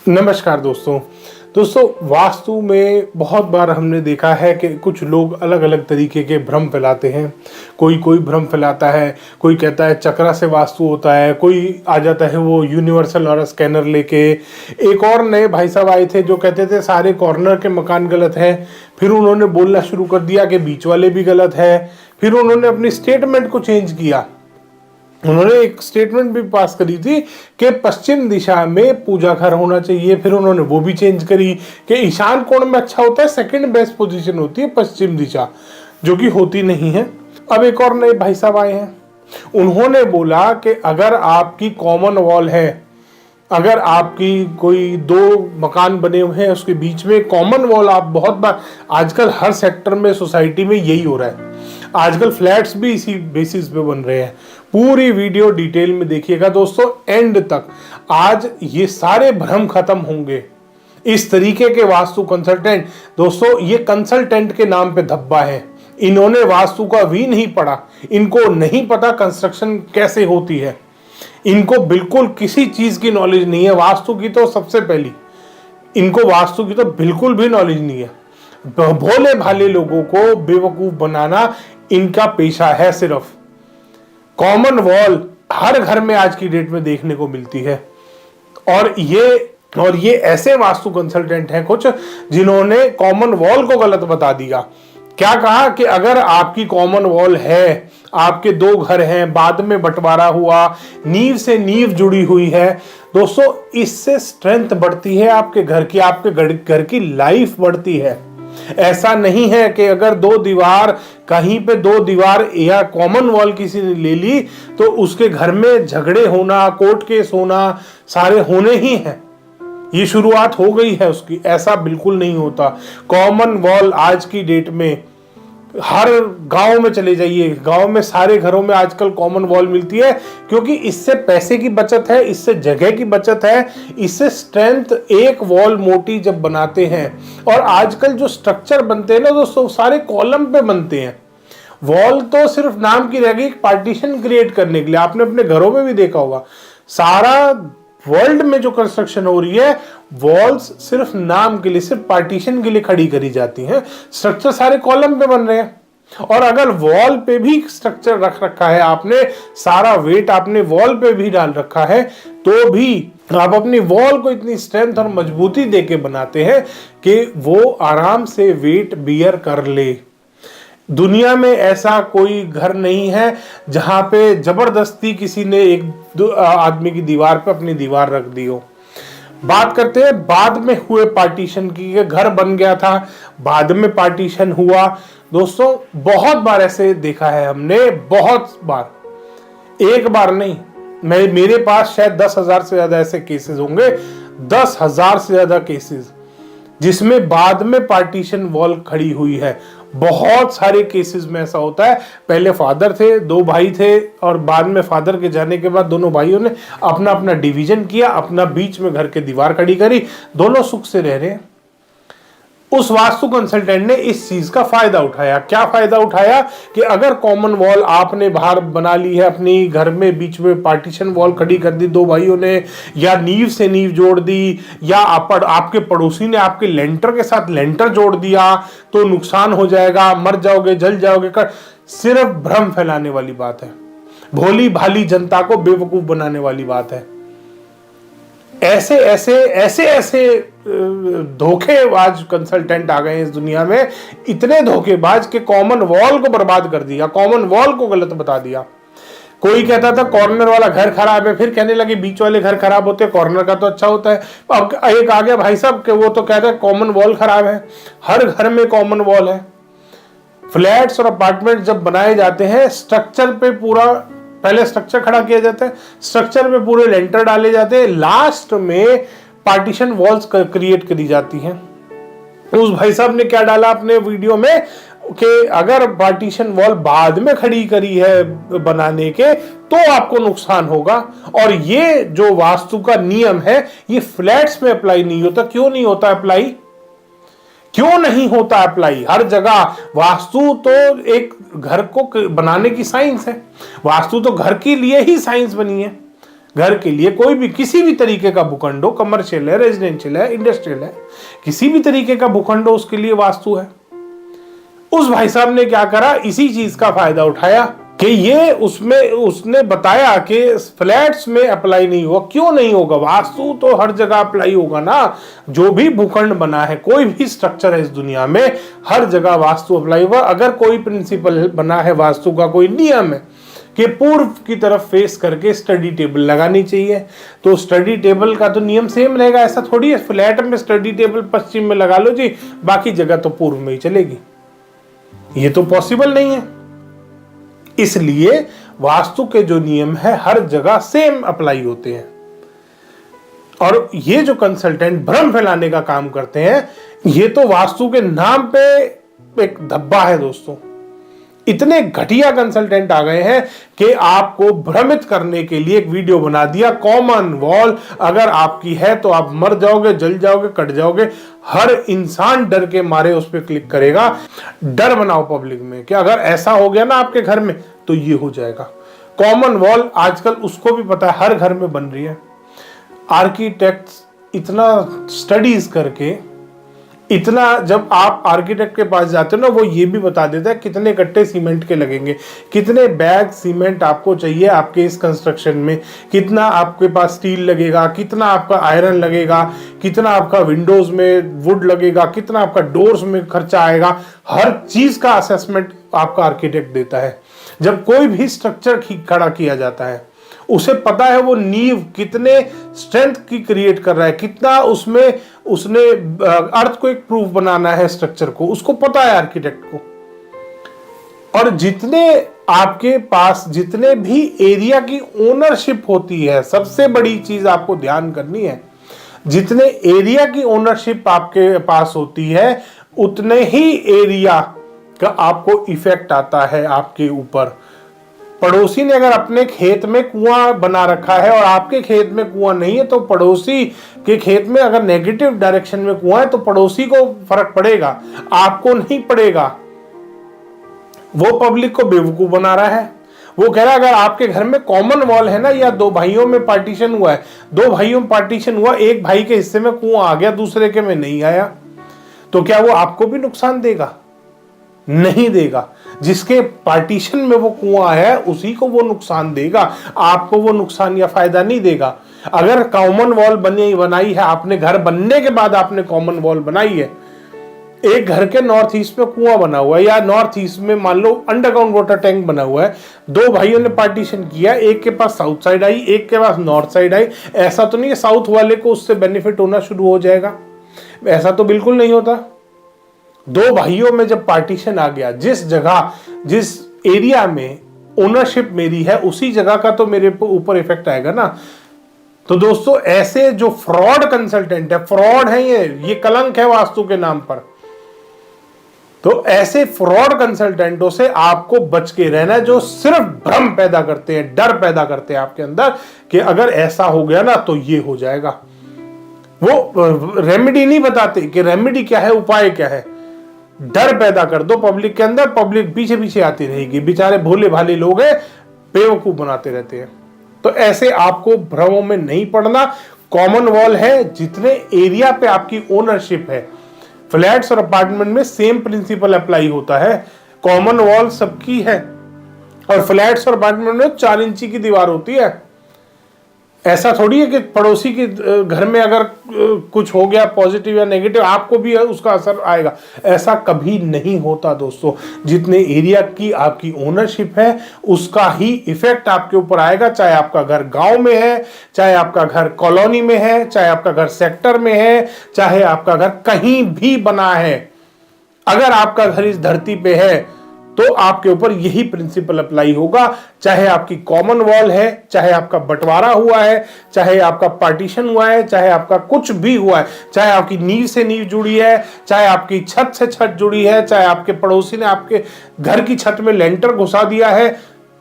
नमस्कार दोस्तों वास्तु में बहुत बार हमने देखा है कि कुछ लोग अलग अलग तरीके के भ्रम फैलाते हैं। कोई भ्रम फैलाता है, कोई कहता है चक्रा से वास्तु होता है, कोई आ जाता है वो यूनिवर्सल और स्कैनर लेके। एक और नए भाई साहब आए थे जो कहते थे सारे कॉर्नर के मकान गलत है। फिर उन्होंने बोलना शुरू कर दिया कि बीच वाले भी गलत है। फिर उन्होंने अपनी स्टेटमेंट को चेंज किया। उन्होंने एक स्टेटमेंट भी पास करी थी कि पश्चिम दिशा में पूजा घर होना चाहिए। फिर उन्होंने वो भी चेंज करी कि ईशान कोण में अच्छा होता है, सेकंड बेस्ट पोजीशन होती है पश्चिम दिशा, जो कि होती नहीं है। अब एक और नए भाई साहब आए हैं, उन्होंने बोला कि अगर आपकी कॉमन वॉल है, अगर आपकी कोई दो मकान बने हुए हैं उसके बीच में कॉमन वॉल, आप बहुत बार आजकल हर सेक्टर में सोसाइटी में यही हो रहा है। आजकल फ्लैट्स भी इसी बेसिस पे बन रहे हैं। पूरी वीडियो डिटेल में देखिएगा दोस्तों एंड तक। आज ये सारे भ्रम खत्म होंगे। इस तरीके के वास्तु कंसल्टेंट, दोस्तों ये कंसल्टेंट के नाम पे धब्बा है। इन्होंने वास्तु का भी नहीं पढ़ा, इनको नहीं पता कंस्ट्रक्शन कैसे होती है, इनको बिल्कुल किसी चीज की नॉलेज नहीं है। वास्तु की तो सबसे पहली, इनको वास्तु की तो बिल्कुल भी नॉलेज नहीं है। भोले भाले लोगों को बेवकूफ बनाना इनका पेशा है। सिर्फ कॉमन वॉल हर घर में आज की डेट में देखने को मिलती है। और ये ऐसे वास्तु कंसल्टेंट हैं कुछ जिन्होंने कॉमन वॉल को गलत बता दिया। क्या कहा कि अगर आपकी कॉमन वॉल है, आपके दो घर हैं, बाद में बंटवारा हुआ, नींव से नींव जुड़ी हुई है, दोस्तों इससे स्ट्रेंथ बढ़ती है आपके घर की, आपके घर की लाइफ बढ़ती है। ऐसा नहीं है कि अगर दो दीवार, कहीं पे दो दीवार या कॉमन वॉल किसी ने ले ली तो उसके घर में झगड़े होना, कोर्ट केस होना सारे होने ही हैं, ये शुरुआत हो गई है उसकी। ऐसा बिल्कुल नहीं होता। कॉमन वॉल आज की डेट में हर गांव में चले जाइए, गांव में सारे घरों में आजकल कॉमन वॉल मिलती है, क्योंकि इससे पैसे की बचत है, इससे जगह की बचत है, इससे स्ट्रेंथ। एक वॉल मोटी जब बनाते हैं, और आजकल जो स्ट्रक्चर बनते हैं ना दोस्तों, सारे कॉलम पे बनते हैं। वॉल तो सिर्फ नाम की रह गई, पार्टीशन क्रिएट करने के लिए। आपने अपने घरों में भी देखा होगा, सारा वर्ल्ड में जो कंस्ट्रक्शन हो रही है, वॉल्स सिर्फ नाम के लिए, सिर्फ पार्टीशन के लिए खड़ी करी जाती हैं। स्ट्रक्चर सारे कॉलम पे बन रहे हैं। और अगर वॉल पे भी स्ट्रक्चर रख रखा है आपने, सारा वेट आपने वॉल पे भी डाल रखा है, तो भी आप अपनी वॉल को इतनी स्ट्रेंथ और मजबूती देके बनाते हैं कि वो आराम से वेट बियर कर ले। दुनिया में ऐसा कोई घर नहीं है जहां पे जबरदस्ती किसी ने एक आदमी की दीवार पे अपनी दीवार रख दी हो। बात करते हैं बाद में हुए पार्टीशन की, घर बन गया था, बाद में पार्टीशन हुआ। दोस्तों बहुत बार ऐसे देखा है हमने, बहुत बार, एक बार नहीं, मेरे पास शायद 10,000 से ज्यादा ऐसे केसेस होंगे, 10,000 से ज्यादा केसेस जिसमें बाद में पार्टीशन वॉल खड़ी हुई है। बहुत सारे केसेस में ऐसा होता है। पहले फादर थे, दो भाई थे, और बाद में फादर के जाने के बाद दोनों भाइयों ने अपना अपना डिवीजन किया, अपना बीच में घर के दीवार खड़ी करी, दोनों सुख से रह रहे हैं। उस वास्तु कंसल्टेंट ने इस चीज का फायदा उठाया। क्या फायदा उठाया कि अगर कॉमन वॉल आपने बाहर बना ली है, अपनी घर में बीच में पार्टीशन वॉल खड़ी कर दी दो भाइयों ने, या नींव से नींव जोड़ दी, या आपके पड़ोसी ने आपके लेंटर के साथ लेंटर जोड़ दिया, तो नुकसान हो जाएगा, मर जाओगे, जल जाओगे। सिर्फ भ्रम फैलाने वाली बात है, भोली भाली जनता को बेवकूफ बनाने वाली बात है। ऐसे ऐसे ऐसे ऐसे धोखेबाज कंसल्टेंट आ गए इस दुनिया में, इतने धोखेबाज के कॉमन वॉल को बर्बाद कर दिया, कॉमन वॉल को गलत बता दिया। कोई कहता था कॉर्नर वाला घर खराब है, फिर कहने लगे बीच वाले घर खराब होते हैं, कॉर्नर का तो अच्छा होता है। अब एक आ गया भाई साहब के वो तो कहता है कॉमन वॉल खराब है। हर घर में कॉमन वॉल है। फ्लैट्स और अपार्टमेंट जब बनाए जाते हैं, स्ट्रक्चर पे पूरा पहले स्ट्रक्चर खड़ा किया जाता है, स्ट्रक्चर में पूरे लेंटर डाले जाते हैं, लास्ट में पार्टीशन वॉल्स क्रिएट करी जाती हैं। उस भाई साहब ने क्या डाला अपने वीडियो में कि अगर पार्टीशन वॉल बाद में खड़ी करी है बनाने के तो आपको नुकसान होगा। और ये जो वास्तु का नियम है ये फ्लैट्स में अप्लाई नहीं होता। क्यों नहीं होता अप्लाई? क्यों नहीं होता अप्लाई? हर जगह वास्तु तो एक घर को बनाने की साइंस है, वास्तु तो घर के लिए ही साइंस बनी है। घर के लिए कोई भी किसी भी तरीके का भूखंड हो, कमर्शियल है, रेजिडेंशियल है, इंडस्ट्रियल है, किसी भी तरीके का भूखंड हो, उसके लिए वास्तु है। उस भाई साहब ने क्या करा, इसी चीज का फायदा उठाया कि ये उसने बताया कि फ्लैट्स में अप्लाई नहीं होगा। क्यों नहीं होगा? वास्तु तो हर जगह अप्लाई होगा ना। जो भी भूखंड बना है, कोई भी स्ट्रक्चर है इस दुनिया में, हर जगह वास्तु अप्लाई होगा। अगर कोई प्रिंसिपल बना है वास्तु का, कोई नियम है कि पूर्व की तरफ फेस करके स्टडी टेबल लगानी चाहिए, तो स्टडी टेबल का तो नियम सेम रहेगा। ऐसा थोड़ी है फ्लैट में स्टडी टेबल पश्चिम में लगा लो जी, बाकी जगह तो पूर्व में ही चलेगी। ये तो पॉसिबल नहीं है। इसलिए वास्तु के जो नियम है हर जगह सेम अप्लाई होते हैं। और ये जो कंसल्टेंट भ्रम फैलाने का काम करते हैं, ये तो वास्तु के नाम पे एक धब्बा है दोस्तों। इतने घटिया कंसल्टेंट आ गए हैं कि आपको भ्रमित करने के लिए एक वीडियो बना दिया, कॉमन वॉल अगर आपकी है तो आप मर जाओगे, जल जाओगे, कट जाओगे। हर इंसान डर के मारे उस पर क्लिक करेगा। डर बनाओ पब्लिक में कि अगर ऐसा हो गया ना आपके घर में तो ये हो जाएगा। कॉमन वॉल आजकल उसको भी पता है, हर घर में बन रही है। आर्किटेक्ट्स इतना स्टडीज करके, इतना, जब आप आर्किटेक्ट के पास जाते हो ना, वो ये भी बता देता है कितने कट्टे सीमेंट के लगेंगे, कितने बैग सीमेंट आपको चाहिए आपके इस कंस्ट्रक्शन में, कितना आपके पास स्टील लगेगा, कितना आपका आयरन लगेगा, कितना आपका विंडोज में वुड लगेगा, कितना आपका डोर्स में खर्चा आएगा। हर चीज का असेसमेंट आपका आर्किटेक्ट देता है। जब कोई भी स्ट्रक्चर खड़ा किया जाता है, उसे पता है वो नींव कितने स्ट्रेंथ की क्रिएट कर रहा है, कितना उसमें उसने अर्थ को एक प्रूफ बनाना है स्ट्रक्चर को, उसको पता है आर्किटेक्ट को। और जितने आपके पास जितने भी एरिया की ओनरशिप होती है, सबसे बड़ी चीज आपको ध्यान करनी है, जितने एरिया की ओनरशिप आपके पास होती है, उतने ही एरिया का आपको इफेक्ट आता है आपके ऊपर। पड़ोसी ने अगर अपने खेत में कुआं बना रखा है और आपके खेत में कुआं नहीं है, तो पड़ोसी के खेत में अगर नेगेटिव डायरेक्शन में कुआं है तो पड़ोसी को फर्क पड़ेगा, आपको नहीं पड़ेगा। वो पब्लिक को बेवकूफ बना रहा है। वो कह रहा है अगर आपके घर में कॉमन वॉल है ना, या दो भाइयों में पार्टीशन हुआ है, दो भाइयों में पार्टीशन हुआ, एक भाई के हिस्से में कुआं आ गया, दूसरे के में नहीं आया, तो क्या वो आपको भी नुकसान देगा? नहीं देगा। जिसके पार्टीशन में वो कुआं है उसी को वो नुकसान देगा, आपको वो नुकसान या फायदा नहीं देगा। अगर कॉमन वॉल बनाई है आपने, घर बनने के बाद आपने कॉमन वॉल बनाई है, एक घर के नॉर्थ ईस्ट में कुआं बना हुआ है, या नॉर्थ ईस्ट में मान लो अंडरग्राउंड वाटर टैंक बना हुआ है, दो भाइयों ने पार्टीशन किया, एक के पास साउथ साइड आई, एक के पास नॉर्थ साइड आई। ऐसा तो नहीं है साउथ वाले को उससे बेनिफिट होना शुरू हो जाएगा, ऐसा तो बिल्कुल नहीं होता। दो भाइयों में जब पार्टीशन आ गया, जिस जगह जिस एरिया में ओनरशिप मेरी है उसी जगह का तो मेरे ऊपर इफेक्ट आएगा ना। तो दोस्तों ऐसे जो फ्रॉड कंसल्टेंट है, फ्रॉड है, ये कलंक है वास्तु के नाम पर। तो ऐसे फ्रॉड कंसल्टेंटों से आपको बच के रहना है, जो सिर्फ भ्रम पैदा करते हैं, डर पैदा करते हैं आपके अंदर कि अगर ऐसा हो गया ना तो ये हो जाएगा। वो रेमेडी नहीं बताते कि रेमेडी क्या है, उपाय क्या है। डर पैदा कर दो पब्लिक के अंदर, पब्लिक पीछे पीछे आती रहेगी। बेचारे भोले भाले लोग हैं, बेवकूफ बनाते रहते हैं। तो ऐसे आपको भ्रमों में नहीं पड़ना। कॉमन वॉल है, जितने एरिया पे आपकी ओनरशिप है, फ्लैट्स और अपार्टमेंट में सेम प्रिंसिपल अप्लाई होता है। कॉमन वॉल सबकी है और फ्लैट्स और अपार्टमेंट में 4 इंची की दीवार होती है। ऐसा थोड़ी है कि पड़ोसी के घर में अगर कुछ हो गया पॉजिटिव या नेगेटिव, आपको भी उसका असर आएगा। ऐसा कभी नहीं होता दोस्तों। जितने एरिया की आपकी ओनरशिप है उसका ही इफेक्ट आपके ऊपर आएगा, चाहे आपका घर गांव में है, चाहे आपका घर कॉलोनी में है, चाहे आपका घर सेक्टर में है, चाहे आपका घर कहीं भी बना है। अगर आपका घर इस धरती पे है तो आपके ऊपर यही प्रिंसिपल अप्लाई होगा। चाहे आपकी कॉमन वॉल है, चाहे आपका बंटवारा हुआ है, चाहे आपका पार्टीशन हुआ है, चाहे आपका कुछ भी हुआ है, चाहे आपकी नींव से नींव जुड़ी है, चाहे आपकी छत से छत जुड़ी है, चाहे आपके पड़ोसी ने आपके घर की छत में लेंटर घुसा दिया है,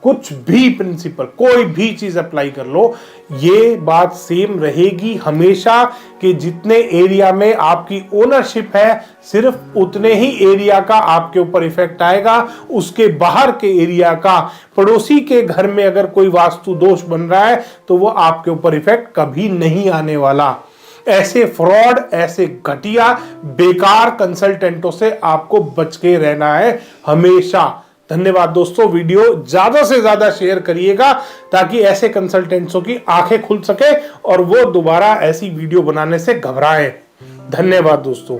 कुछ भी प्रिंसिपल, कोई भी चीज अप्लाई कर लो, ये बात सेम रहेगी हमेशा कि जितने एरिया में आपकी ओनरशिप है सिर्फ उतने ही एरिया का आपके ऊपर इफेक्ट आएगा। उसके बाहर के एरिया का, पड़ोसी के घर में अगर कोई वास्तु दोष बन रहा है तो वो आपके ऊपर इफेक्ट कभी नहीं आने वाला। ऐसे फ्रॉड, ऐसे घटिया बेकार कंसल्टेंटों से आपको बच के रहना है हमेशा। धन्यवाद दोस्तों, वीडियो ज्यादा से ज्यादा शेयर करिएगा ताकि ऐसे कंसल्टेंट्सों की आंखें खुल सके और वो दोबारा ऐसी वीडियो बनाने से घबराएं। धन्यवाद दोस्तों।